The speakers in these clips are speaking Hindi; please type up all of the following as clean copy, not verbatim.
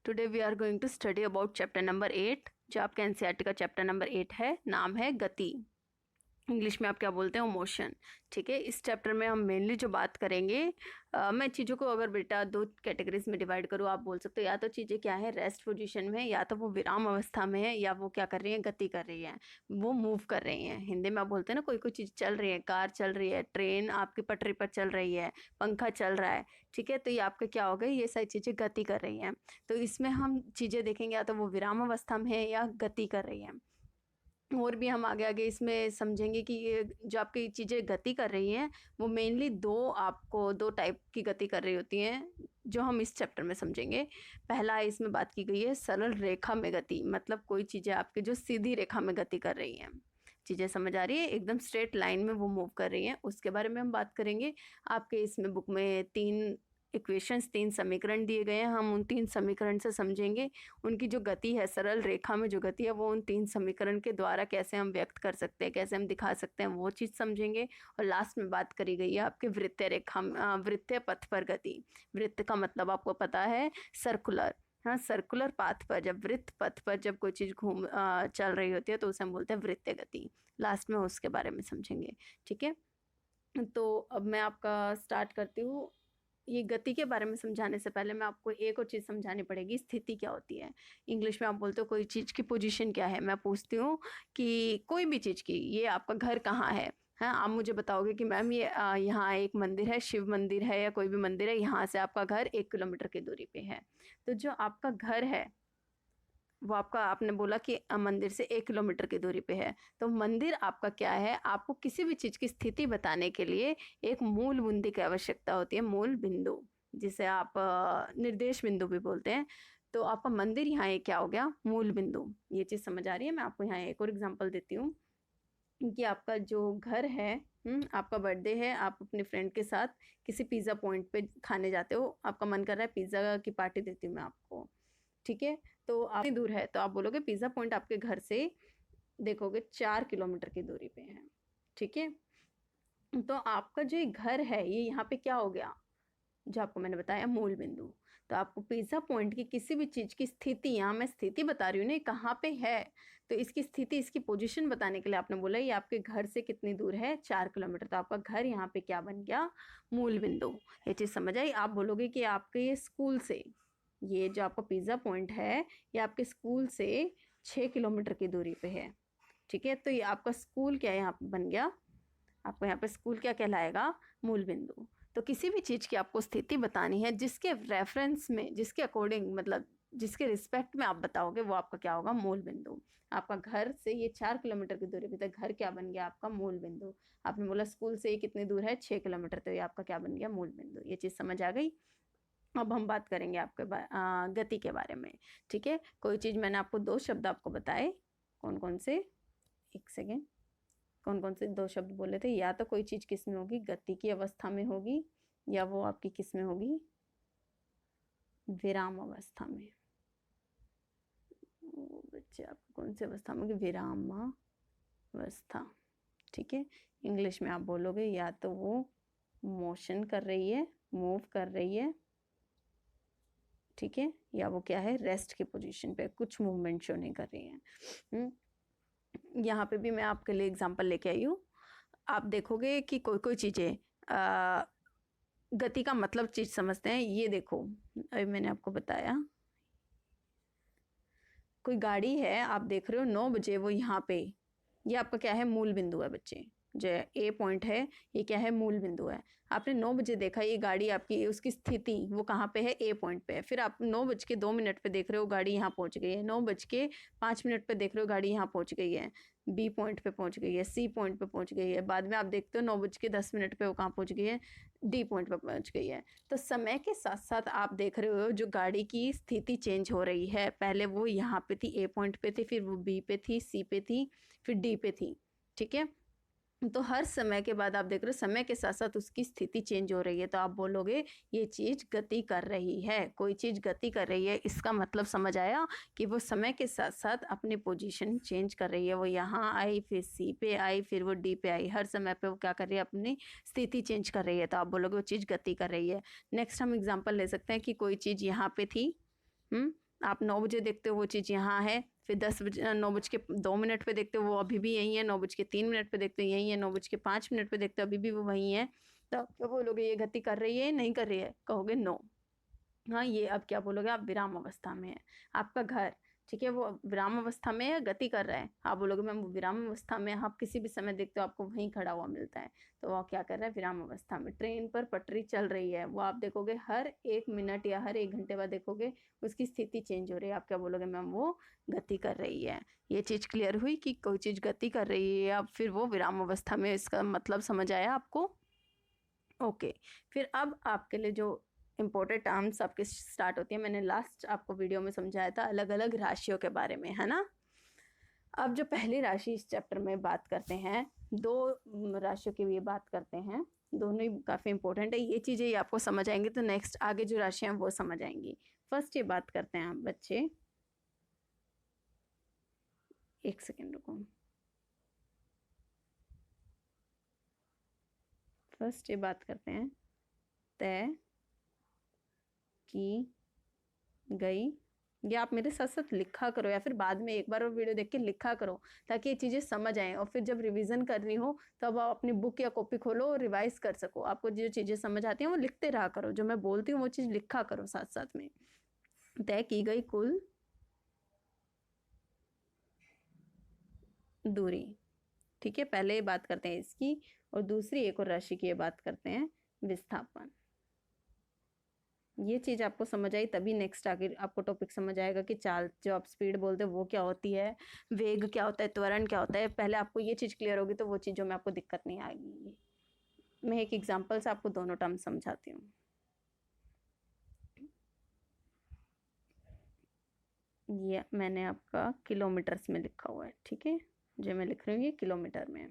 Today we are going to study about chapter number 8 जो आपका एनसीईआरटी का चैप्टर नंबर 8 है। नाम है गति। इंग्लिश में आप क्या बोलते हैं, मोशन। ठीक है, इस चैप्टर में हम मेनली जो बात करेंगे, मैं चीज़ों को अगर बेटा दो कैटेगरीज में डिवाइड करूँ, आप बोल सकते हो या तो चीज़ें क्या है रेस्ट पोजीशन में, या तो वो विराम अवस्था में है, या वो क्या कर रही हैं, गति कर रही हैं, वो मूव कर रही हैं। हिंदी में आप बोलते हैं ना, कोई कोई चीज़ चल रही है, कार चल रही है, ट्रेन आपकी पटरी पर चल रही है, पंखा चल रहा है। ठीक है, तो ये आपके क्या हो गए, ये सारी चीज़ें गति कर रही हैं। तो इसमें हम चीज़ें देखेंगे या तो वो विराम अवस्था में है या गति कर रही हैं। और भी हम आगे आगे इसमें समझेंगे कि ये जो आपकी चीज़ें गति कर रही हैं वो मेनली दो टाइप की गति कर रही होती हैं, जो हम इस चैप्टर में समझेंगे। पहला इसमें बात की गई है सरल रेखा में गति, मतलब कोई चीज़ें आपकी जो सीधी रेखा में गति कर रही हैं। चीज़ें समझ आ रही है, एकदम स्ट्रेट लाइन में वो मूव कर रही हैं, उसके बारे में हम बात करेंगे। आपके इसमें बुक में 3 इक्वेशंस, 3 समीकरण दिए गए हैं। हम उन 3 समीकरण से समझेंगे उनकी जो गति है, सरल रेखा में जो गति है, वो उन 3 समीकरण के द्वारा कैसे हम व्यक्त कर सकते हैं, कैसे हम दिखा सकते हैं, वो चीज़ समझेंगे। और लास्ट में बात करी गई है आपके वृत्तीय रेखा, वृत्तीय पथ पर गति। वृत्त का मतलब आपको पता है सर्कुलर। हाँ, सर्कुलर पाथ पर, जब वृत्त पथ पर जब कोई चीज़ चल रही होती है तो उसे हम बोलते हैं वृत्तीय गति। लास्ट में उसके बारे में समझेंगे। ठीक है, तो अब मैं आपका स्टार्ट करती हूँ। ये गति के बारे में समझाने से पहले मैं आपको एक और चीज़ समझानी पड़ेगी, स्थिति क्या होती है। इंग्लिश में आप बोलते हो कोई चीज़ की पोजीशन क्या है। मैं पूछती हूँ कि कोई भी चीज़ की, ये आपका घर कहाँ है। हाँ, आप मुझे बताओगे कि मैम ये यहाँ एक मंदिर है, शिव मंदिर है या कोई भी मंदिर है, यहाँ से आपका घर 1 किलोमीटर की दूरी पे है। तो जो आपका घर है वो आपका, आपने बोला कि मंदिर से 1 किलोमीटर की दूरी पे है। तो मंदिर आपका क्या है, आपको किसी भी चीज़ की स्थिति बताने के लिए एक मूल बिंदु की आवश्यकता होती है। मूल बिंदु, जिसे आप निर्देश बिंदु भी बोलते हैं। तो आपका मंदिर यहाँ एक क्या हो गया, मूल बिंदु। ये चीज़ समझ आ रही है। मैं आपको यहाँ एक और एग्जाम्पल देती हूँ कि आपका जो घर है, आपका बर्थडे है, आप अपने फ्रेंड के साथ किसी पिज़्ज़ा पॉइंट पे खाने जाते हो, आपका मन कर रहा है पिज़्ज़ा की पार्टी देती हूँ मैं आपको। ठीक है, तो आप दूर है तो आप बोलोगे पिज़्ज़ा पॉइंट आपके घर से देखोगे 4 किलोमीटर की दूरी पे है। ठीक है, तो आपका जो घर है ये यहाँ पे क्या हो गया, जो आपको मैंने बताया मूल बिंदु। तो आपको पिज़्ज़ा पॉइंट की किसी भी चीज़ की स्थिति, यहाँ मैं स्थिति बता रही हूँ ना, कहाँ पे है, तो इसकी स्थिति, इसकी पोजीशन बताने के लिए आपने बोला ये आपके घर से कितनी दूर है, 4 किलोमीटर। तो आपका घर यहाँ पे क्या बन गया, मूल बिंदु। ये चीज़ समझ आई। आप बोलोगे कि आपके ये स्कूल से, ये जो आपका पिज़्ज़ा पॉइंट है ये आपके स्कूल से 6 किलोमीटर की दूरी पे है। ठीक है, तो ये आपका स्कूल क्या यहाँ पे बन गया, आपको यहाँ पे स्कूल क्या कहलाएगा, मूल बिंदु। तो किसी भी चीज़ की आपको स्थिति बतानी है, जिसके रेफरेंस में, जिसके अकॉर्डिंग, मतलब जिसके रिस्पेक्ट में आप बताओगे, वो आपका क्या होगा, मूल बिंदु। आपका घर से ये 4 किलोमीटर की दूरी पे, तो घर क्या बन गया, आपका मूल बिंदु। आपने बोला स्कूल से ये कितनी दूर है, 6 किलोमीटर, तो ये आपका क्या बन गया, मूल बिंदु। ये चीज़ समझ आ गई। अब हम बात करेंगे आपके गति के बारे में। ठीक है, कोई चीज़, मैंने आपको 2 शब्द आपको बताए, कौन कौन से, एक सेकेंड, कौन कौन से 2 शब्द बोले थे। या तो कोई चीज़ किस में होगी, गति की अवस्था में होगी, या वो आपकी किस में होगी, विराम अवस्था में। बच्चे आपको कौन सी अवस्था में होगी, विराम अवस्था। ठीक है, इंग्लिश में आप बोलोगे या तो वो मोशन कर रही है, मूव कर रही है, ठीक है, या वो क्या है, रेस्ट की पोजीशन पे, कुछ मूवमेंट शो नहीं कर रही है। यहाँ पे भी मैं आपके लिए एग्जांपल लेके आई हूँ। आप देखोगे कि कोई कोई चीज़ें गति का मतलब चीज़ समझते हैं। ये देखो, अभी मैंने आपको बताया, कोई गाड़ी है, आप देख रहे हो 9 बजे वो यहाँ पे, ये आपका क्या है, मूल बिंदु है बच्चे। जो ए पॉइंट है ये क्या है, मूल बिंदु है। आपने 9 बजे देखा, ये गाड़ी आपकी, उसकी स्थिति वो कहाँ पे है, ए पॉइंट पे है। फिर आप 9:02 पे देख रहे हो गाड़ी यहाँ पहुँच गई है, 9:05 पे देख रहे हो गाड़ी यहाँ पहुँच गई है, बी पॉइंट पे पहुँच गई है, सी पॉइंट पे पहुँच गई है। बाद में आप देखते हो 9:10 पे वो कहाँ पहुँच गई है, डी पॉइंट पे पहुँच गई है। तो समय के साथ साथ आप देख रहे हो जो गाड़ी की स्थिति चेंज हो रही है। पहले वो यहाँ पे थी, ए पॉइंट पे थी, फिर वो बी पे थी, सी पे थी, फिर डी पे थी। ठीक है, तो हर समय के बाद आप देख रहे हो समय के साथ साथ उसकी स्थिति चेंज हो रही है। तो आप बोलोगे ये चीज़ गति कर रही है, कोई चीज़ गति कर रही है, इसका मतलब समझ आया कि वो समय के साथ साथ अपनी पोजीशन चेंज कर रही है। वो यहाँ आई, फिर सी पे आई, फिर वो डी पे आई, हर समय पे वो क्या कर रही है, अपनी स्थिति चेंज कर रही है। तो आप बोलोगे वो चीज़ गति कर रही है। नेक्स्ट हम एग्जाम्पल ले सकते हैं कि कोई चीज़ यहाँ पे थी, आप 9 बजे देखते हो वो चीज़ यहाँ है, फिर 9:02 पे देखते हो वो अभी भी यहीं है, 9:03 पे देखते हो यहीं है, 9:05 पे देखते हो अभी भी वो वहीं है, तो आप क्या बोलोगे, ये गति कर रही है नहीं कर रही है? कहोगे नो। हाँ, ये अब क्या बोलोगे आप, विराम अवस्था में है। आपका घर, ठीक है, वो विराम अवस्था में है, गति कर रहा है, आप बोलोगे मैम वो विराम अवस्था में, आप किसी भी समय देखते हो आपको वहीं खड़ा हुआ मिलता है, तो वो क्या कर रहा है, विराम अवस्था में। ट्रेन पर पटरी चल रही है, वो आप देखोगे हर 1 मिनट या हर 1 घंटे बाद देखोगे उसकी स्थिति चेंज हो रही है, आप क्या बोलोगे, मैम वो गति कर रही है। ये चीज़ क्लियर हुई कि कोई चीज़ गति कर रही है या फिर वो विराम अवस्था में, इसका मतलब समझ आया आपको? ओके। फिर अब आपके लिए जो इम्पोर्टेंट टर्म्स आपके स्टार्ट होती है, मैंने लास्ट आपको वीडियो में समझाया था अलग अलग राशियों के बारे में, है ना। अब जो पहली राशि इस चैप्टर में बात करते हैं, 2 राशियों की भी बात करते हैं, दोनों ही काफ़ी इंपॉर्टेंट है, ये चीज़ें ही आपको समझ आएंगी तो नेक्स्ट आगे जो राशियाँ हैं वो समझ आएंगी। फर्स्ट ये बात करते हैं आप बच्चे, एक सेकेंड रुको। फर्स्ट ये बात करते हैं तय की गई, या आप मेरे साथ साथ लिखा करो या फिर बाद में एक बार और वीडियो देख के लिखा करो ताकि ये चीज़ें समझ आएं, और फिर जब रिवीजन करनी हो तब आप अपनी बुक या कॉपी खोलो और रिवाइज कर सको। आपको जो चीज़ें समझ आती हैं वो लिखते रहा करो, जो मैं बोलती हूँ वो चीज़ लिखा करो साथ साथ में। तय की गई कुल दूरी, ठीक है, पहले बात करते हैं इसकी, और दूसरी एक और राशि की बात करते हैं, विस्थापन। ये चीज़ आपको समझ आई तभी नेक्स्ट आगे आपको टॉपिक समझ आएगा कि चाल, जो आप स्पीड बोलते हो वो क्या होती है, वेग क्या होता है, त्वरण क्या होता है। पहले आपको ये चीज़ क्लियर होगी तो वो चीज़ों में आपको दिक्कत नहीं आएगी। मैं एक एग्जांपल से आपको दोनों टर्म समझाती हूँ। ये मैंने आपका किलोमीटर्स में लिखा हुआ है, ठीक है, जो मैं लिख रही हूँ ये किलोमीटर में है।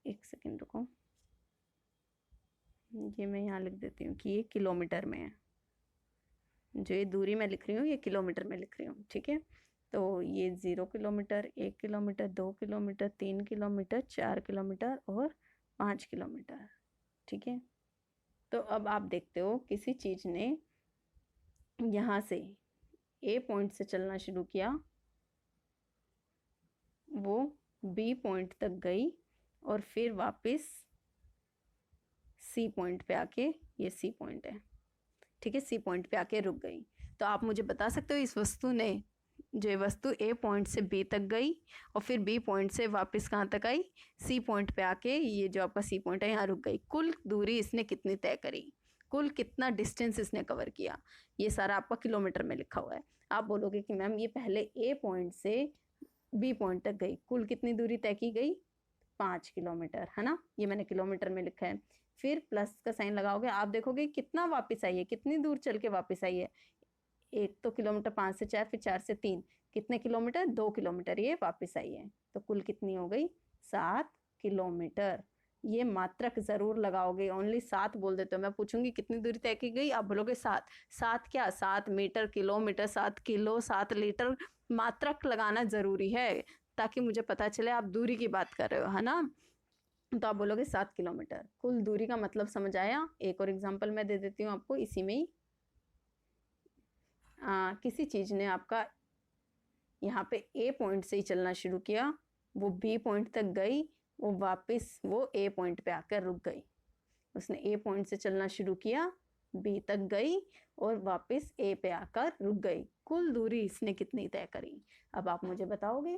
एक सेकेंड रुको, ये मैं यहाँ लिख देती हूँ कि ये किलोमीटर में है, जो ये दूरी मैं लिख रही हूँ ये किलोमीटर में लिख रही हूँ, ठीक है। तो ये 0 kilometre, 1 kilometre, 2 kilometre, 3 kilometre, 4 kilometre और 5 किलोमीटर, ठीक है। तो अब आप देखते हो किसी चीज़ ने यहाँ से ए पॉइंट से चलना शुरू किया, वो बी पॉइंट तक गई और फिर वापस सी पॉइंट पे आके, ये सी पॉइंट है, ठीक है, सी पॉइंट पे आके रुक गई। तो आप मुझे बता सकते हो इस वस्तु ने, जो ये वस्तु ए पॉइंट से बी तक गई और फिर बी पॉइंट से वापस कहाँ तक आई, सी पॉइंट पे आके, ये जो आपका सी पॉइंट है यहाँ रुक गई, कुल दूरी इसने कितनी तय करी, कुल कितना डिस्टेंस इसने कवर किया, ये सारा आपका किलोमीटर में लिखा हुआ है। आप बोलोगे कि मैम ये पहले ए पॉइंट से बी पॉइंट तक गई, कुल कितनी दूरी तय की गई, 5 किलोमीटर, है ना, ये मैंने किलोमीटर में लिखा है। फिर प्लस का साइन लगाओगे, आप देखोगे कितना वापस आई है, कितनी दूर चल के वापस आई है, एक तो किलोमीटर, 5 से 4, फिर 4 से 3, कितने किलोमीटर, 2 किलोमीटर ये वापस आई है, तो कुल कितनी हो गई, 7 किलोमीटर। ये मात्रक जरूर लगाओगे, ओनली 7 बोल देते हो, मैं पूछूंगी कितनी दूरी तय की गई, आप बोलोगे 7, 7 क्या, 7 मीटर, किलोमीटर, 7 किलो, 7 लीटर, मात्रक लगाना जरूरी है ताकि मुझे पता चले आप दूरी की बात कर रहे हो, है ना। तो आप बोलोगे 7 किलोमीटर, कुल दूरी का मतलब समझ आया। एक और एग्जांपल मैं दे देती हूँ आपको इसी में ही। किसी चीज़ ने आपका यहाँ पे ए पॉइंट से ही चलना शुरू किया, वो बी पॉइंट तक गई, वो वापस वो ए पॉइंट पे आकर रुक गई, उसने ए पॉइंट से चलना शुरू किया, बी तक गई और वापस ए पे आकर रुक गई, कुल दूरी इसने कितनी तय करी। अब आप मुझे बताओगे,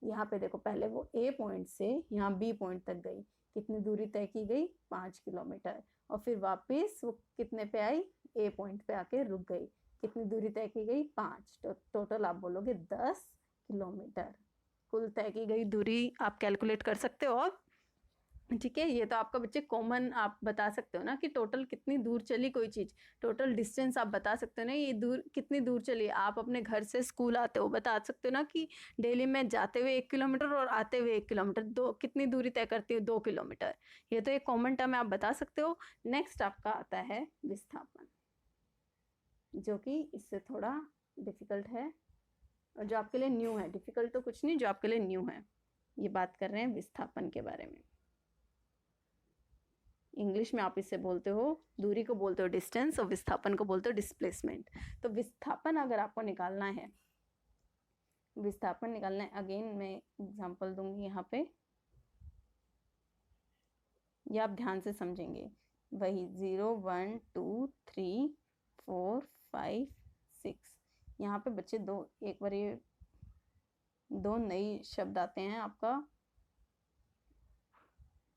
यहाँ पे देखो, पहले वो ए पॉइंट से यहाँ बी पॉइंट तक गई, कितनी दूरी तय की गई, 5 किलोमीटर, और फिर वापस वो कितने पे आई, ए पॉइंट पे आके रुक गई, कितनी दूरी तय की गई, 5, तो टोटल आप बोलोगे 10 किलोमीटर, कुल तय की गई दूरी आप कैलकुलेट कर सकते हो अब, ठीक है। ये तो आपका बच्चे कॉमन आप बता सकते हो ना कि टोटल कितनी दूर चली कोई चीज़, टोटल डिस्टेंस आप बता सकते हो ना, ये दूर कितनी दूर चली। आप अपने घर से स्कूल आते हो बता सकते हो ना कि डेली में जाते हुए 1 किलोमीटर और आते हुए 1 किलोमीटर, दो कितनी दूरी तय करती हूँ, 2 किलोमीटर। ये तो एक कॉमन टर्म है, आप बता सकते हो। नेक्स्ट आपका आता है विस्थापन, जो कि इससे थोड़ा डिफिकल्ट है और जो आपके लिए न्यू है, डिफिकल्ट तो कुछ नहीं, जो आपके लिए न्यू है। ये बात कर रहे हैं विस्थापन के बारे में। इंग्लिश में आप इसे बोलते हो, दूरी को बोलते हो डिस्टेंस और विस्थापन को बोलते हो डिस्प्लेसमेंट। तो विस्थापन अगर आपको निकालना है, विस्थापन निकालना है, अगेन मैं एग्जांपल दूंगी यहाँ पे, ये आप ध्यान से समझेंगे। वही 0 1 2 3 4 5 6, यहाँ पे बच्चे दो, एक बार ये दो नई शब्द आते हैं आपका,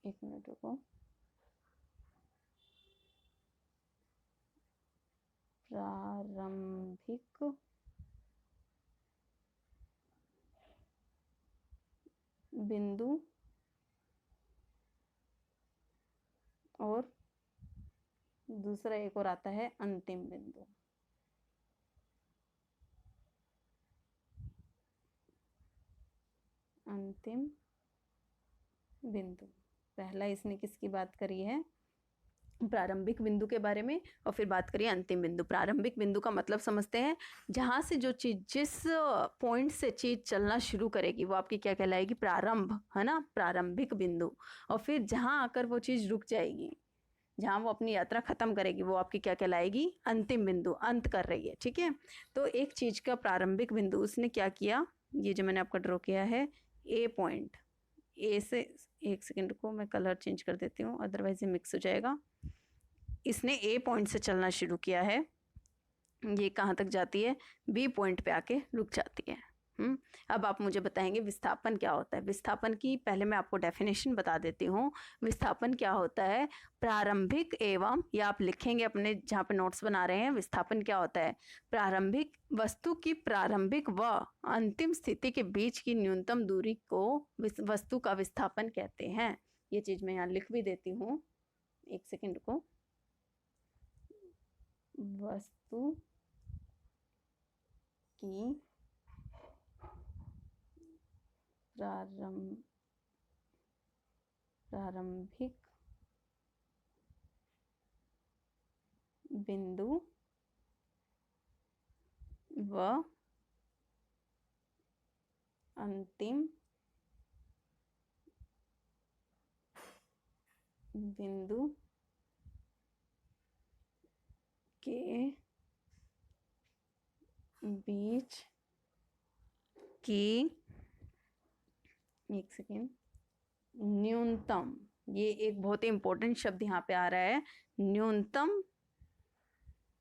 एक मिनट रुको, प्रारंभिक बिंदु और दूसरा एक और आता है अंतिम बिंदु। अंतिम बिंदु, पहला इसने किसकी बात करी है, प्रारंभिक बिंदु के बारे में, और फिर बात करिए अंतिम बिंदु। प्रारंभिक बिंदु का मतलब समझते हैं, जहां से जो चीज, जिस पॉइंट से चीज चलना शुरू करेगी वो आपकी क्या कहलाएगी, प्रारंभ, है ना, प्रारंभिक बिंदु। और फिर जहां आकर वो चीज रुक जाएगी, जहां वो अपनी यात्रा खत्म करेगी, वो आपकी क्या कहलाएगी, अंतिम बिंदु, अंत कर रही है। ठीक है, तो एक चीज का प्रारंभिक बिंदु, उसने क्या किया, ये जो मैंने आपका ड्रॉ किया है ए पॉइंट, ए से, एक सेकेंड को मैं कलर चेंज कर देती हूँ अदरवाइज ये मिक्स हो जाएगा। इसने ए पॉइंट से चलना शुरू किया है, ये कहाँ तक जाती है, बी पॉइंट पे आके रुक जाती है। अब आप मुझे बताएंगे विस्थापन क्या होता है। विस्थापन की पहले मैं आपको डेफिनेशन बता देती हूँ। विस्थापन क्या होता है, प्रारंभिक एवं, या आप लिखेंगे अपने जहाँ पे नोट्स बना रहे हैं, विस्थापन क्या होता है, प्रारंभिक वस्तु की प्रारंभिक व अंतिम स्थिति के बीच की न्यूनतम दूरी को वस्तु का विस्थापन कहते हैं। ये चीज मैं यहाँ लिख भी देती हूँ, एक सेकेंड को। वस्तु की प्रारंभिक बिंदु व अंतिम बिंदु के बीच की, एक सेकेंड, न्यूनतम, ये एक बहुत ही इंपॉर्टेंट शब्द यहाँ पे आ रहा है, न्यूनतम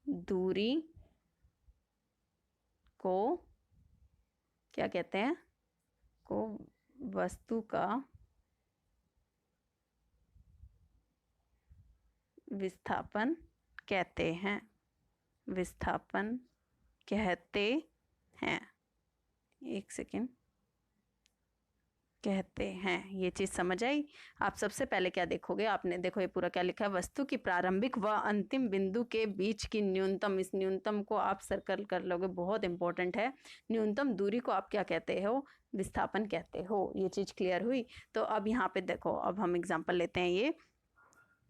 दूरी को क्या कहते हैं, को वस्तु का विस्थापन कहते हैं, विस्थापन कहते हैं, एक सेकेंड, कहते हैं। ये चीज समझ आई। आप सबसे पहले क्या देखोगे, आपने देखो ये पूरा क्या लिखा है, वस्तु की प्रारंभिक व अंतिम बिंदु के बीच की न्यूनतम, इस न्यूनतम को आप सर्कल कर लोगे, बहुत इंपॉर्टेंट है। न्यूनतम दूरी को आप क्या कहते हो, विस्थापन कहते हो। ये चीज क्लियर हुई। तो अब यहाँ पे देखो, अब हम एग्जाम्पल लेते हैं। ये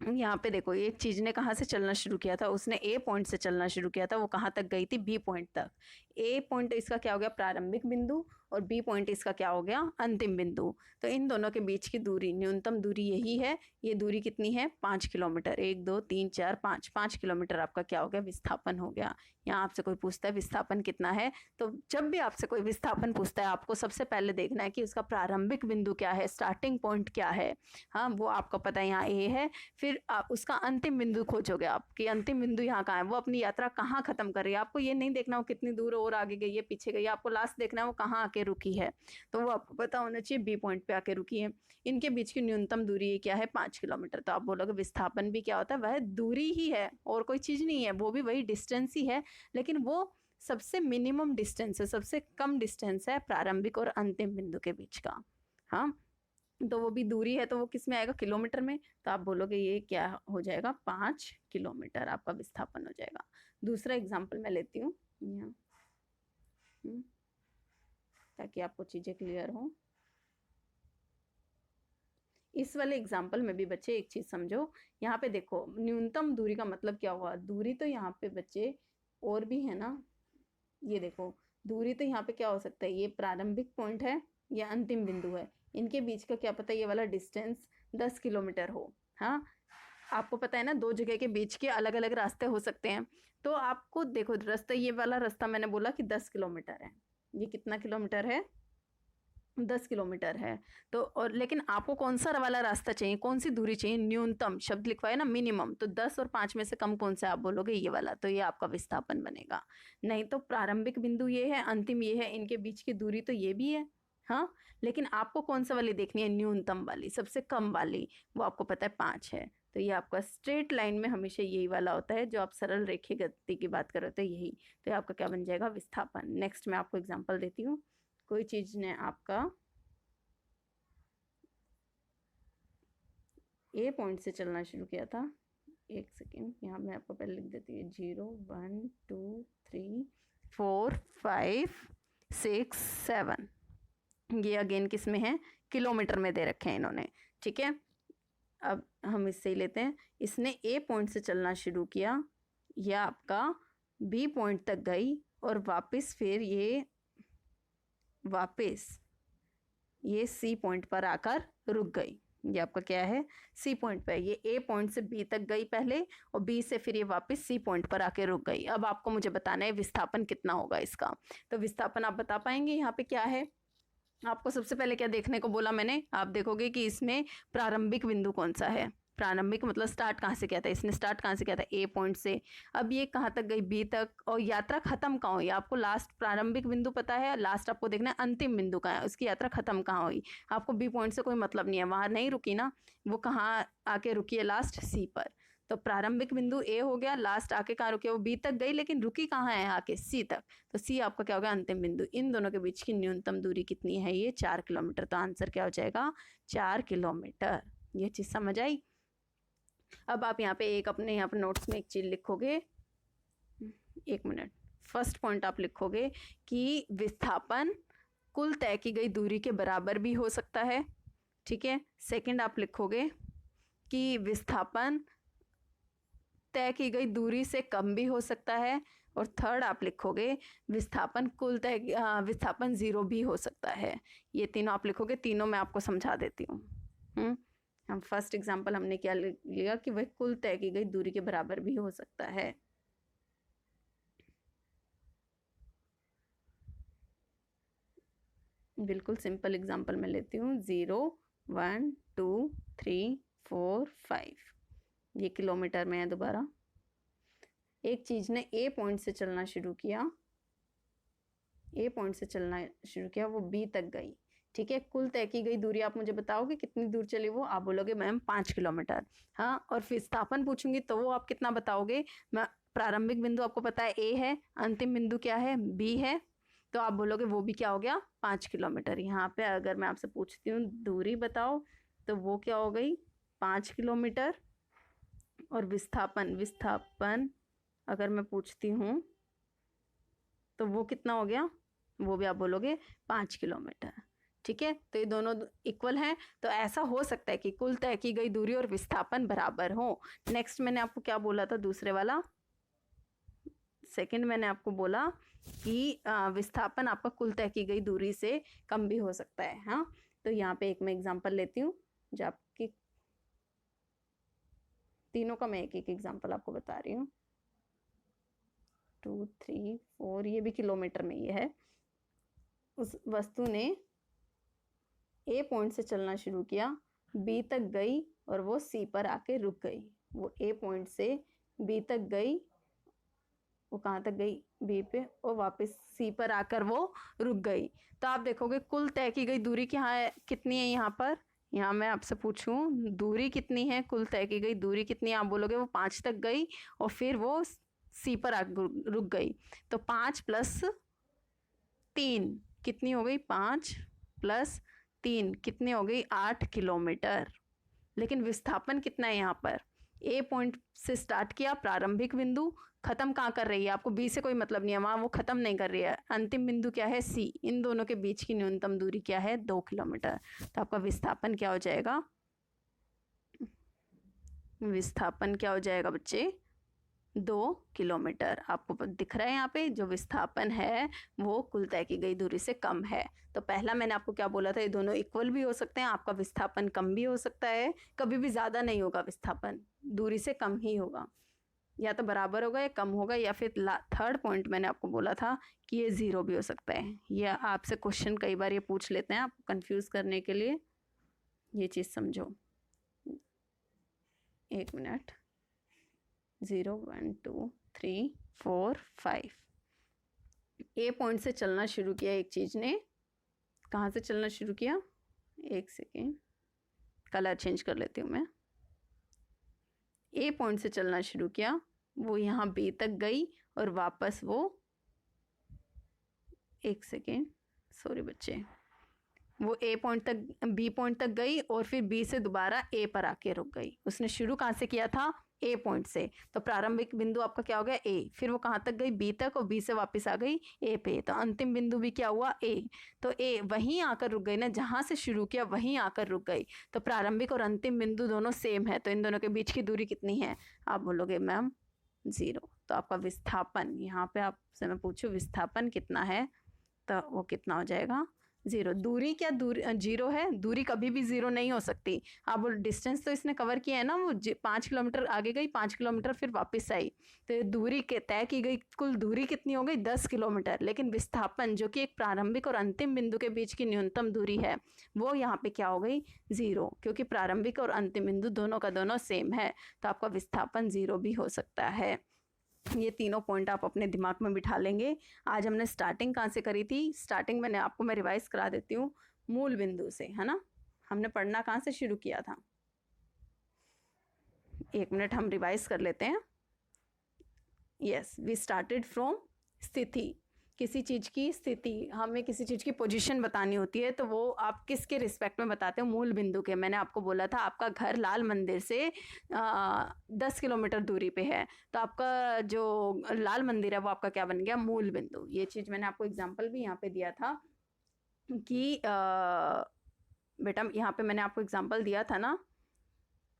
यहाँ पे देखो, एक चीज ने कहाँ से चलना शुरू किया था, उसने ए पॉइंट से चलना शुरू किया था, वो कहाँ तक गई थी, बी पॉइंट तक। ए पॉइंट इसका क्या हो गया, प्रारंभिक बिंदु, और बी पॉइंट इसका क्या हो गया, अंतिम बिंदु। तो इन दोनों के बीच की दूरी, न्यूनतम दूरी यही है। ये दूरी कितनी है, 5 किलोमीटर, 1 2 3 4 5 किलोमीटर आपका क्या हो गया, विस्थापन हो गया। यहाँ आपसे कोई पूछता है विस्थापन कितना है, तो जब भी आपसे कोई विस्थापन पूछता है, आपको सबसे पहले देखना है कि उसका प्रारंभिक बिंदु क्या है, स्टार्टिंग पॉइंट क्या है। हाँ, वो आपको पता है, यहाँ ए है। फिर आप उसका अंतिम बिंदु खोजोगे, आपकी अंतिम बिंदु यहाँ कहाँ है, वो अपनी यात्रा कहाँ खत्म कर रही है। आपको ये नहीं देखना वो कितनी दूर और आगे गई है, पीछे गई है, आपको लास्ट देखना है वो कहाँ आके रुकी है। तो वो आपको पता होना चाहिए बी पॉइंट पे आके रुकी है। इनके बीच की न्यूनतम दूरी क्या है, 5 किलोमीटर। तो आप बोलोगे विस्थापन भी क्या होता है, वह दूरी ही है और कोई चीज नहीं है, वो भी वही डिस्टेंस ही है, लेकिन वो सबसे मिनिमम डिस्टेंस है, सबसे कम डिस्टेंस है प्रारंभिक और अंतिम बिंदु के बीच का। हाँ, तो वो भी दूरी है, तो वो किस में आएगा, किलोमीटर में। तो आप बोलोगे ये क्या हो जाएगा, 5 किलोमीटर आपका विस्थापन हो जाएगा। दूसरा एग्जाम्पल मैं लेती हूँ यहाँ, ताकि आपको चीजें क्लियर हो। इस वाले एग्जाम्पल में भी बच्चे एक चीज समझो, यहाँ पे देखो न्यूनतम दूरी का मतलब क्या हुआ, दूरी तो यहाँ पे बच्चे और भी है ना। ये देखो दूरी तो यहाँ पे क्या हो सकता है, ये प्रारंभिक पॉइंट है, ये अंतिम बिंदु है, इनके बीच का क्या पता ये वाला डिस्टेंस 10 किलोमीटर हो। हाँ, आपको पता है ना, दो जगह के बीच के अलग अलग रास्ते हो सकते हैं। तो आपको देखो रास्ता, ये वाला रास्ता मैंने बोला कि 10 किलोमीटर है। ये कितना किलोमीटर है? 10 किलोमीटर है। तो और लेकिन आपको कौन सा वाला रास्ता चाहिए, कौन सी दूरी चाहिए? न्यूनतम शब्द लिखवाए ना, मिनिमम। तो 10 और 5 में से कम कौन सा आप बोलोगे? ये वाला। तो ये आपका विस्थापन बनेगा। नहीं तो प्रारंभिक बिंदु ये है, अंतिम ये है, इनके बीच की दूरी तो ये भी है। हाँ, लेकिन आपको कौन सा वाली देखनी है? न्यूनतम वाली, सबसे कम वाली। वो आपको पता है 5 है। तो ये आपका स्ट्रेट लाइन में हमेशा यही वाला होता है, जो आप सरल रेखीय गति की बात कर रहे हो, यही। तो ये आपका क्या बन जाएगा? विस्थापन। नेक्स्ट मैं आपको एग्जाम्पल देती हूँ। कोई चीज ने आपका ए पॉइंट से चलना शुरू किया था। एक सेकेंड, यहाँ मैं आपको पहले लिख देती हूँ। 0 1 2 3 4 5 6 7। ये अगेन किस में है? किलोमीटर में दे रखे हैं इन्होंने। ठीक है, अब हम इससे ही लेते हैं। इसने ए पॉइंट से चलना शुरू किया, यह आपका बी पॉइंट तक गई और वापस फिर ये सी पॉइंट पर आकर रुक गई। ये आपका क्या है? सी पॉइंट पे। ये ए पॉइंट से बी तक गई पहले, और बी से फिर ये वापस सी पॉइंट पर आके रुक गई। अब आपको मुझे बताना है विस्थापन कितना होगा इसका। तो विस्थापन आप बता पाएंगे? यहाँ पे क्या है? आपको सबसे पहले क्या देखने को बोला मैंने? आप देखोगे कि इसमें प्रारंभिक बिंदु कौन सा है। प्रारंभिक मतलब स्टार्ट कहाँ से किया था इसने? स्टार्ट कहाँ से किया था? ए पॉइंट से। अब ये कहाँ तक गई? बी तक। और यात्रा खत्म कहाँ हुई? आपको लास्ट प्रारंभिक बिंदु पता है, लास्ट आपको देखना है अंतिम बिंदु कहाँ है, उसकी यात्रा खत्म कहाँ हुई। आपको बी पॉइंट से कोई मतलब नहीं है, वहां नहीं रुकी ना, वो कहाँ आके रुकी है? लास्ट सी पर। तो प्रारंभिक बिंदु ए हो गया, लास्ट आके कहाँ रुकी? वो बी तक गई, लेकिन रुकी कहाँ है? आके सी तक। तो सी आपका क्या हो गया? अंतिम बिंदु। इन दोनों के बीच की न्यूनतम दूरी कितनी है? ये 4 किलोमीटर। तो आंसर क्या हो जाएगा? 4 किलोमीटर। ये चीज समझ आई? अब आप यहाँ पे एक अपने यहाँ पे नोट्स में एक चीज लिखोगे। एक मिनट। फर्स्ट पॉइंट आप लिखोगे कि विस्थापन कुल तय की गई दूरी के बराबर भी हो सकता है। ठीक है। सेकंड आप लिखोगे कि विस्थापन तय की गई दूरी से कम भी हो सकता है। और थर्ड आप लिखोगे विस्थापन विस्थापन 0 भी हो सकता है। ये तीनों आप लिखोगे। तीनों मैं आपको समझा देती हूँ। हम फर्स्ट एग्जांपल हमने क्या लिया कि वह कुल तय की गई दूरी के बराबर भी हो सकता है। बिल्कुल सिंपल एग्जांपल मैं लेती हूँ। 0 1 2 3 4 5। ये किलोमीटर में है। दोबारा एक चीज ने ए पॉइंट से चलना शुरू किया, वो बी तक गई। ठीक है। कुल तय की गई दूरी आप मुझे बताओगे कितनी दूर चली वो? आप बोलोगे मैम 5 किलोमीटर। हाँ, और विस्थापन पूछूंगी तो वो आप कितना बताओगे? मैं प्रारंभिक बिंदु आपको पता है ए है, अंतिम बिंदु क्या है? बी है। तो आप बोलोगे वो भी क्या हो गया? 5 किलोमीटर। यहाँ पे अगर मैं आपसे पूछती हूँ दूरी बताओ, तो वो क्या हो गई? 5 किलोमीटर। और विस्थापन अगर मैं पूछती हूँ तो वो कितना हो गया? वो भी आप बोलोगे 5 किलोमीटर। ठीक है। तो ये दोनों इक्वल हैं। तो ऐसा हो सकता है कि कुल तय की गई दूरी और विस्थापन बराबर हो। नेक्स्ट मैंने आपको क्या बोला था? दूसरे वाला सेकंड मैंने आपको बोला कि विस्थापन आपका कुल तय की गई दूरी से कम भी हो सकता है। हाँ, तो यहाँ पे एक मैं एग्जांपल लेती हूँ, जो आपकी तीनों का मैं एक एक एग्जांपल आपको बता रही हूँ। 2 3 4, ये भी किलोमीटर में ये है। उस वस्तु ने ए पॉइंट से चलना शुरू किया, बी तक गई और वो सी पर आके रुक गई। वो ए पॉइंट से बी तक गई, वो कहाँ तक गई? बी पे, और वापस सी पर आकर वो रुक गई। तो आप देखोगे कुल तय की गई दूरी कितनी है यहाँ पर? यहाँ मैं आपसे पूछूं दूरी कितनी है? कुल तय की गई दूरी कितनी है? आप बोलोगे वो 5 तक गई और फिर वो सी पर आकर रुक गई। तो 5 + 3 कितनी हो गई? 5 + 3 कितनी हो गई? 8 किलोमीटर। लेकिन विस्थापन कितना है यहाँ पर? ए पॉइंट से स्टार्ट किया, प्रारंभिक बिंदु, खत्म कहाँ कर रही है? आपको बी से कोई मतलब नहीं है, वहां वो खत्म नहीं कर रही है। अंतिम बिंदु क्या है? सी। इन दोनों के बीच की न्यूनतम दूरी क्या है? 2 किलोमीटर। तो आपका विस्थापन क्या हो जाएगा? विस्थापन क्या हो जाएगा बच्चे? किलोमीटर। आपको दिख रहा है यहाँ पे जो विस्थापन है वो कुल तय की गई दूरी से कम है। तो पहला मैंने आपको क्या बोला था, ये दोनों इक्वल भी हो सकते हैं, आपका विस्थापन कम भी हो सकता है, कभी भी ज़्यादा नहीं होगा, विस्थापन दूरी से कम ही होगा, या तो बराबर होगा या कम होगा, या फिर थर्ड पॉइंट मैंने आपको बोला था कि ये ज़ीरो भी हो सकता है। ये आपसे क्वेश्चन कई बार ये पूछ लेते हैं आपको कंफ्यूज करने के लिए, ये चीज़ समझो। 1 मिनट, 0 1 2 3 4 5 ए पॉइंट से चलना शुरू किया एक चीज़ ने, कहाँ से चलना शुरू किया, एक सेकेंड कलर चेंज कर लेती हूँ मैं। ए पॉइंट से चलना शुरू किया, वो यहाँ बी तक गई और वापस वो, एक सेकेंड सॉरी बच्चे, वो ए पॉइंट तक बी पॉइंट तक गई और फिर बी से दोबारा ए पर आके रुक गई। उसने शुरू कहाँ से किया था, ए पॉइंट से, तो प्रारंभिक बिंदु आपका क्या हो गया ए, फिर वो कहाँ तक गई, बी तक, और बी से वापस आ गई ए पे, तो अंतिम बिंदु भी क्या हुआ, ए। तो ए वहीं आकर रुक गई ना, जहाँ से शुरू किया वहीं आकर रुक गई। तो प्रारंभिक और अंतिम बिंदु दोनों सेम है, तो इन दोनों के बीच की दूरी कितनी है, आप बोलोगे मैम 0। तो आपका विस्थापन, यहाँ पे आपसे मैं पूछूं विस्थापन कितना है, तो वो कितना हो जाएगा 0। दूरी क्या, दूरी 0 है, दूरी कभी भी 0 नहीं हो सकती। अब डिस्टेंस तो इसने कवर किया है ना, वो 5 किलोमीटर आगे गई, 5 किलोमीटर फिर वापस आई, तो दूरी के तय की गई कुल दूरी कितनी हो गई 10 किलोमीटर। लेकिन विस्थापन जो कि एक प्रारंभिक और अंतिम बिंदु के बीच की न्यूनतम दूरी है, वो यहाँ पे क्या हो गई 0, क्योंकि प्रारंभिक और अंतिम बिंदु दोनों का दोनों सेम है, तो आपका विस्थापन 0 भी हो सकता है। ये तीनों पॉइंट आप अपने दिमाग में बिठा लेंगे। आज हमने स्टार्टिंग कहाँ से करी थी, स्टार्टिंग मैंने आपको मैं रिवाइज करा देती हूँ, मूल बिंदु से, है ना। हमने पढ़ना कहाँ से शुरू किया था, 1 मिनट हम रिवाइज कर लेते हैं। यस, वी स्टार्टेड फ्रॉम स्थिति, किसी चीज़ की स्थिति, हमें किसी चीज़ की पोजीशन बतानी होती है, तो वो आप किसके रिस्पेक्ट में बताते हो, मूल बिंदु के। मैंने आपको बोला था आपका घर लाल मंदिर से 10 किलोमीटर दूरी पे है, तो आपका जो लाल मंदिर है वो आपका क्या बन गया, मूल बिंदु। ये चीज़ मैंने आपको एग्जाम्पल भी यहाँ पे दिया था कि बेटा यहाँ पे मैंने आपको एग्जाम्पल दिया था ना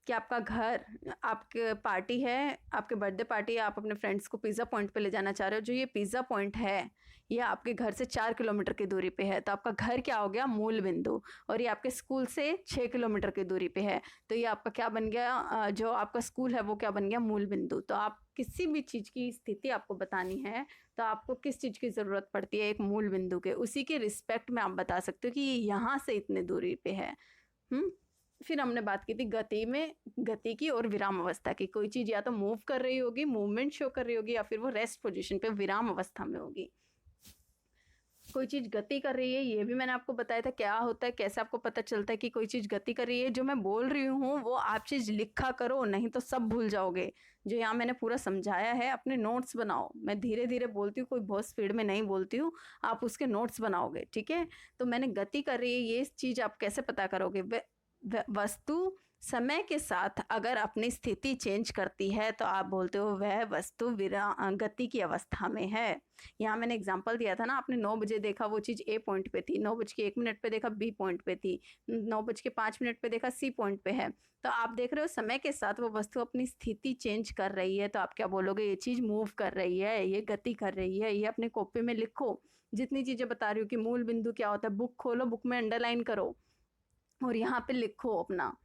कि आपका घर, आपके पार्टी है, आपके बर्थडे पार्टी है, आप अपने फ्रेंड्स को पिज़्ज़ा पॉइंट पे ले जाना चाह रहे हो, जो ये पिज़्ज़ा पॉइंट है ये आपके घर से 4 किलोमीटर की दूरी पे है, तो आपका घर क्या हो गया, मूल बिंदु, और ये आपके स्कूल से 6 किलोमीटर की दूरी पे है, तो ये आपका क्या बन गया, जो आपका स्कूल है वो क्या बन गया, मूल बिंदु। तो आप किसी भी चीज़ की स्थिति आपको बतानी है, तो आपको किस चीज़ की ज़रूरत पड़ती है, एक मूल बिंदु के, उसी के रिस्पेक्ट में आप बता सकते हो कि ये यहाँ से इतने दूरी पे है। फिर हमने बात की थी गति में, गति की और विराम अवस्था की। कोई चीज़ या तो मूव कर रही होगी, मूवमेंट शो कर रही होगी, या फिर वो रेस्ट पोजीशन पे विराम अवस्था में होगी। कोई चीज़ गति कर रही है, ये भी मैंने आपको बताया था क्या होता है, कैसे आपको पता चलता है कि कोई चीज़ गति कर रही है। जो मैं बोल रही हूँ वो आप चीज़ लिखा करो, नहीं तो सब भूल जाओगे। जो यहाँ मैंने पूरा समझाया है अपने नोट्स बनाओ, मैं धीरे धीरे बोलती हूँ, कोई बहुत स्पीड में नहीं बोलती हूँ, आप उसके नोट्स बनाओगे, ठीक है। तो मैंने गति कर रही है, ये चीज़ आप कैसे पता करोगे, वस्तु समय के साथ अगर अपनी स्थिति चेंज करती है तो आप बोलते हो वह वस्तु गति की अवस्था में है। यहाँ मैंने एग्जांपल दिया था ना, आपने 9 बजे देखा वो चीज़ ए पॉइंट पे थी, 9:01 पे देखा बी पॉइंट पे थी, 9:05 पे देखा सी पॉइंट पे है। तो आप देख रहे हो समय के साथ वो वस्तु अपनी स्थिति चेंज कर रही है, तो आप क्या बोलोगे, ये चीज़ मूव कर रही है, ये गति कर रही है। ये अपने कॉपी में लिखो, जितनी चीज़ें बता रही हो कि मूल बिंदु क्या होता है, बुक खोलो, बुक में अंडरलाइन करो और यहाँ पे लिखो अपना,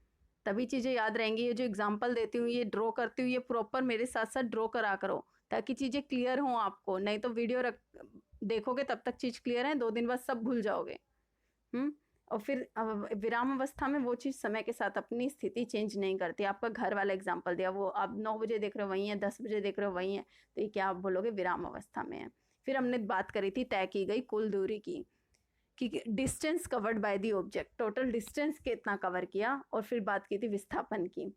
तभी चीज़ें याद रहेंगी। ये जो एग्जांपल देती हूँ, ये ड्रॉ करती हूँ, ये प्रॉपर मेरे साथ साथ ड्रॉ करा करो ताकि चीज़ें क्लियर हों आपको, नहीं तो वीडियो देखोगे तब तक चीज़ क्लियर है, 2 दिन बाद सब भूल जाओगे। और फिर विराम अवस्था में वो चीज़ समय के साथ अपनी स्थिति चेंज नहीं करती। आपका घर वाला एग्जाम्पल दिया, वो आप 9 बजे देख रहे हो वहीं है, 10 बजे देख रहे हो वहीं है, तो ये क्या आप बोलोगे, विराम अवस्था में है। फिर हमने बात करी थी तय की गई कुल दूरी की, कि distance covered by the object, total distance कितना कवर किया। और फिर बात की थी विस्थापन की,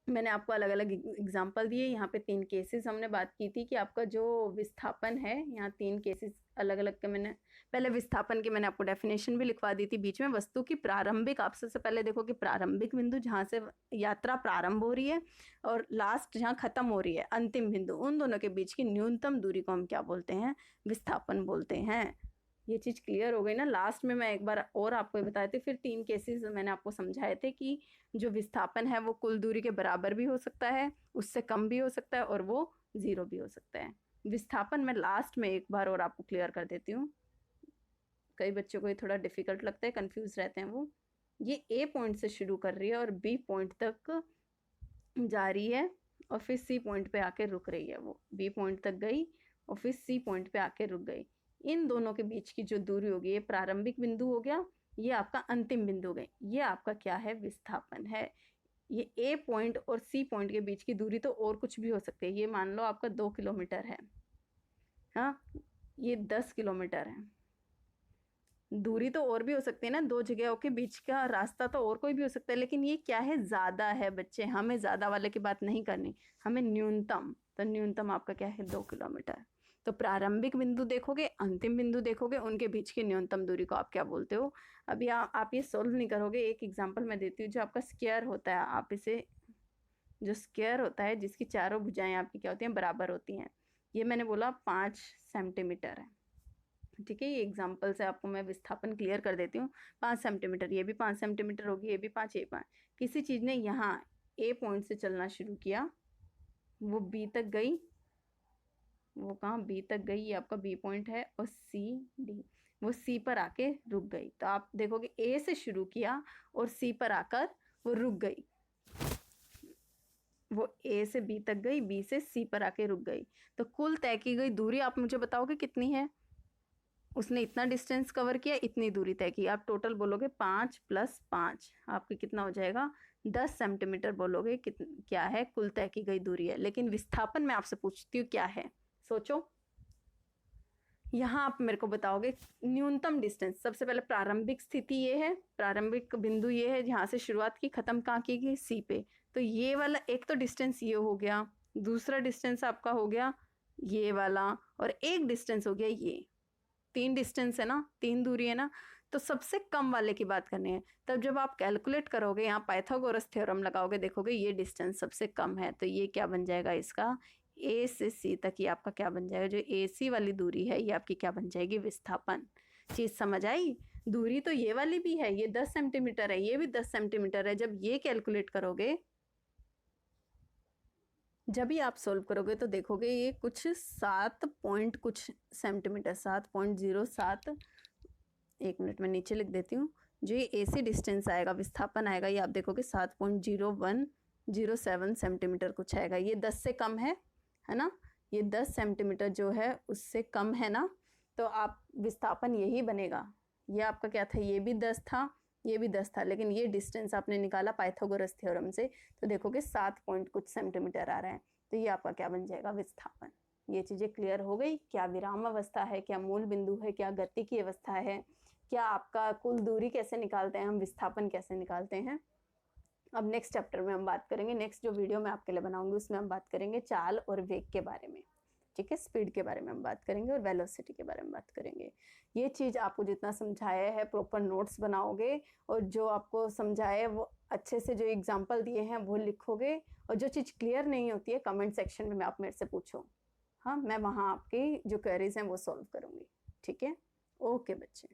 मैंने आपको अलग अलग एग्जांपल दिए। यहाँ पे 3 केसेस हमने बात की थी कि आपका जो विस्थापन है, यहाँ 3 केसेस अलग अलग के मैंने पहले विस्थापन की मैंने आपको डेफिनेशन भी लिखवा दी थी। बीच में वस्तु की प्रारंभिक, आप सबसे पहले देखो कि प्रारंभिक बिंदु जहाँ से यात्रा प्रारंभ हो रही है और लास्ट जहाँ खत्म हो रही है अंतिम बिंदु, उन दोनों के बीच की न्यूनतम दूरी को हम क्या बोलते हैं, विस्थापन बोलते हैं। ये चीज़ क्लियर हो गई ना। लास्ट में मैं एक बार और आपको बताए थे, फिर 3 केसेस मैंने आपको समझाए थे कि जो विस्थापन है वो कुल दूरी के बराबर भी हो सकता है, उससे कम भी हो सकता है और वो 0 भी हो सकता है। विस्थापन मैं लास्ट में एक बार और आपको क्लियर कर देती हूँ, कई बच्चों को ये थोड़ा डिफिकल्ट लगता है, कंफ्यूज रहते हैं वो। ये ए पॉइंट से शुरू कर रही है और बी पॉइंट तक जा रही है और फिर सी पॉइंट पे आके रुक रही है। वो बी पॉइंट तक गई और फिर सी पॉइंट पे आके रुक गई। इन दोनों के बीच की जो दूरी होगी, ये प्रारंभिक बिंदु हो गया, ये आपका अंतिम बिंदु हो गया, ये आपका क्या है, विस्थापन है। ये ए पॉइंट और सी पॉइंट के बीच की दूरी तो और कुछ भी हो सकती है। ये मान लो आपका 2 किलोमीटर है, हाँ, ये 10 किलोमीटर है। दूरी तो और भी हो सकती है ना, दो जगहों के बीच का रास्ता तो और कोई भी हो सकता है, लेकिन ये क्या है, ज्यादा है बच्चे, हमें ज्यादा वाले की बात नहीं करनी, हमें न्यूनतम। तो न्यूनतम आपका क्या है, 2 किलोमीटर। तो प्रारंभिक बिंदु देखोगे, अंतिम बिंदु देखोगे, उनके बीच की न्यूनतम दूरी को आप क्या बोलते हो। अभी आप ये सोल्व नहीं करोगे, एक एग्जाम्पल मैं देती हूँ। जो आपका स्क्वायर होता है, आप इसे, जो स्क्वायर होता है जिसकी चारों भुजाएं आपकी क्या होती हैं, बराबर होती हैं, ये मैंने बोला 5 सेंटीमीटर है। ठीक है, ये एग्जाम्पल से आपको मैं विस्थापन क्लियर कर देती हूँ। 5 सेंटीमीटर, ये भी 5 सेंटीमीटर होगी, ये भी 5, ये 5। किसी चीज़ ने यहाँ ए पॉइंट से चलना शुरू किया, वो बी तक गई, वो कहाँ, बी तक गई, ये आपका बी पॉइंट है, और सी डी, वो सी पर आके रुक गई। तो आप देखोगे ए से शुरू किया और सी पर आकर वो रुक गई, वो ए से बी तक गई, बी से सी पर आके रुक गई। तो कुल तय की गई दूरी आप मुझे बताओगे कितनी है। उसने इतना डिस्टेंस कवर किया, इतनी दूरी तय की। आप टोटल बोलोगे 5 + 5, आपके कितना हो जाएगा, 10 सेंटीमीटर बोलोगे। क्या है, कुल तय की गई दूरी है। लेकिन विस्थापन मैं आपसे पूछती हूँ क्या है, सोचो। यहाँ आप मेरे को बताओगे न्यूनतम डिस्टेंस। सबसे पहले प्रारंभिक स्थिति ये है, प्रारंभिक बिंदु ये है, जहाँ से शुरुआत की, खत्म कहाँ की गई, सी पे। तो ये वाला एक तो डिस्टेंस ये हो गया, दूसरा डिस्टेंस आपका हो गया ये वाला, और एक डिस्टेंस हो गया ये। 3 डिस्टेंस है ना, 3 दूरी है ना। तो सबसे कम वाले की बात करनी है। तब जब आप कैलकुलेट करोगे, यहाँ पाइथागोरस थ्योरम लगाओगे, देखोगे ये डिस्टेंस सबसे कम है। तो ये क्या बन जाएगा, इसका ए से सी तक ये आपका क्या बन जाएगा, जो ए सी वाली दूरी है, ये आपकी क्या बन जाएगी, विस्थापन। चीज समझ आई। दूरी तो ये वाली भी है, ये 10 सेंटीमीटर है, ये भी 10 सेंटीमीटर है। जब ये कैलकुलेट करोगे, जब भी आप सोल्व करोगे, तो देखोगे ये कुछ 7 पॉइंट कुछ सेंटीमीटर, 7.07, एक मिनट में नीचे लिख देती हूँ। जो ये एसी डिस्टेंस आएगा, विस्थापन आएगा, ये आप देखोगे 7.0107 सेंटीमीटर कुछ आएगा। ये 10 से कम है ना, ये 10 सेंटीमीटर जो है उससे कम है ना। तो आप विस्थापन यही बनेगा। ये आपका क्या था, ये भी 10 था, ये भी 10 था, लेकिन ये डिस्टेंस आपने निकाला पाइथागोरस थ्योरम से, तो देखोगे 7 पॉइंट कुछ सेंटीमीटर आ रहा है। तो ये आपका क्या बन जाएगा, विस्थापन। ये चीज़ें क्लियर हो गई। क्या विराम अवस्था है, क्या मूल बिंदु है, क्या गति की अवस्था है, क्या आपका कुल दूरी कैसे निकालते हैं हम, विस्थापन कैसे निकालते हैं। अब नेक्स्ट चैप्टर में हम बात करेंगे, नेक्स्ट जो वीडियो मैं आपके लिए बनाऊंगी उसमें हम बात करेंगे चाल और वेग के बारे में। ठीक है, स्पीड के बारे में हम बात करेंगे और वेलोसिटी के बारे में बात करेंगे। ये चीज़ आपको जितना समझाया है, प्रॉपर नोट्स बनाओगे, और जो आपको समझाया वो अच्छे से, जो एग्जाम्पल दिए हैं वो लिखोगे, और जो चीज़ क्लियर नहीं होती है कमेंट सेक्शन में आप मेरे से पूछो। हाँ, मैं वहाँ आपकी जो क्वेरीज हैं वो सॉल्व करूँगी। ठीक है, ओके बच्चे।